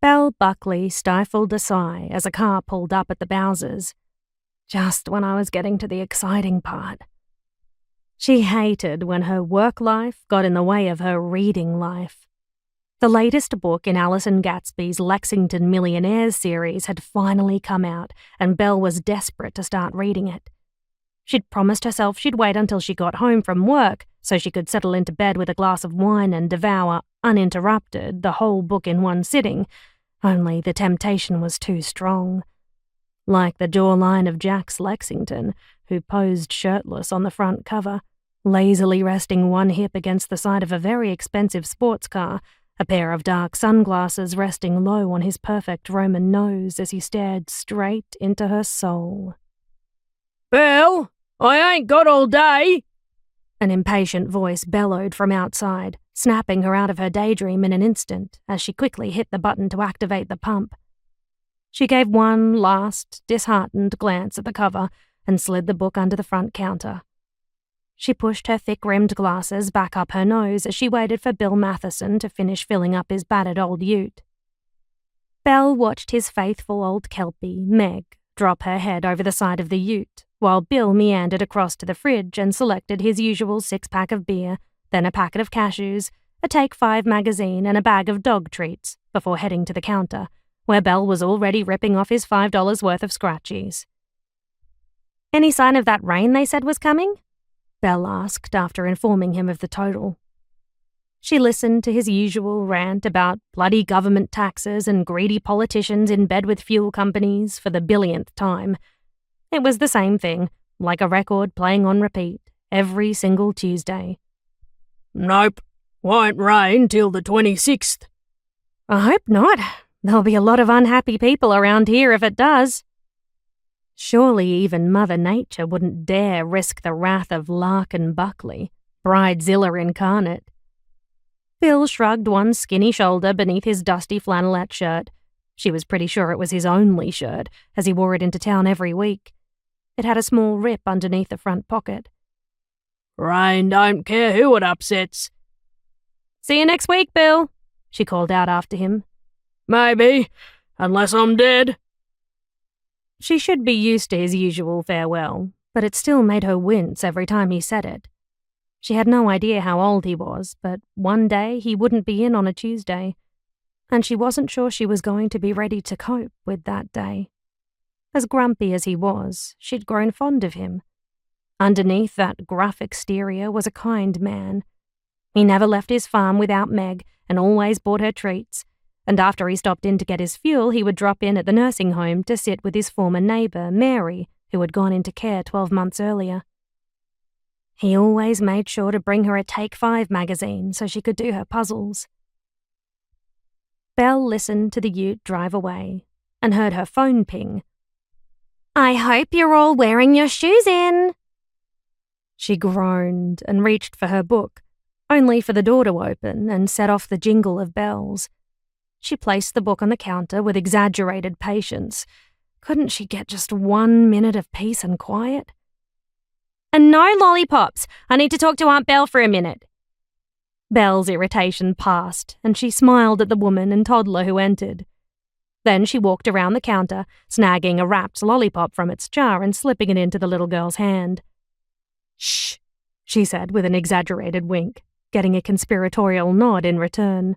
Bel Buckley stifled a sigh as a car pulled up at the Bowsers, just when I was getting to the exciting part. She hated when her work life got in the way of her reading life. The latest book in Alison Gatsby's Lexington Millionaires series had finally come out, and Belle was desperate to start reading it. She'd promised herself she'd wait until she got home from work so she could settle into bed with a glass of wine and devour, uninterrupted, the whole book in one sitting, only the temptation was too strong. Like the jawline of Jax Lexington, who posed shirtless on the front cover, lazily resting one hip against the side of a very expensive sports car, a pair of dark sunglasses resting low on his perfect Roman nose as he stared straight into her soul. "Belle, I ain't got all day," an impatient voice bellowed from outside, snapping her out of her daydream in an instant as she quickly hit the button to activate the pump. She gave one last, disheartened glance at the cover and slid the book under the front counter. She pushed her thick-rimmed glasses back up her nose as she waited for Bill Matheson to finish filling up his battered old ute. Belle watched his faithful old kelpie, Meg, drop her head over the side of the ute, while Bill meandered across to the fridge and selected his usual 6-pack of beer, then a packet of cashews, a Take 5 magazine and a bag of dog treats, before heading to the counter, where Belle was already ripping off his $5 worth of scratchies. "Any sign of that rain they said was coming?" Belle asked after informing him of the total. She listened to his usual rant about bloody government taxes and greedy politicians in bed with fuel companies for the billionth time. It was the same thing, like a record playing on repeat, every single Tuesday. "Nope, won't rain till the 26th. "I hope not. There'll be a lot of unhappy people around here if it does." Surely even Mother Nature wouldn't dare risk the wrath of Larkin Buckley, Bridezilla incarnate. Bill shrugged one skinny shoulder beneath his dusty flannelette shirt. She was pretty sure it was his only shirt, as he wore it into town every week. It had a small rip underneath the front pocket. "Rain don't care who it upsets." "See you next week, Bill," she called out after him. "Maybe, unless I'm dead." She should be used to his usual farewell, but it still made her wince every time he said it. She had no idea how old he was, but one day he wouldn't be in on a Tuesday, and she wasn't sure she was going to be ready to cope with that day. As grumpy as he was, she'd grown fond of him. Underneath that gruff exterior was a kind man. He never left his farm without Meg and always bought her treats, and after he stopped in to get his fuel, he would drop in at the nursing home to sit with his former neighbour, Mary, who had gone into care 12 months earlier. He always made sure to bring her a Take 5 magazine so she could do her puzzles. Belle listened to the ute drive away and heard her phone ping. "I hope you're all wearing your shoes in." She groaned and reached for her book, only for the door to open and set off the jingle of bells. She placed the book on the counter with exaggerated patience. Couldn't she get just 1 minute of peace and quiet? "And no lollipops. I need to talk to Aunt Belle for a minute." Belle's irritation passed, and she smiled at the woman and toddler who entered. Then she walked around the counter, snagging a wrapped lollipop from its jar and slipping it into the little girl's hand. "Shh," she said with an exaggerated wink, getting a conspiratorial nod in return.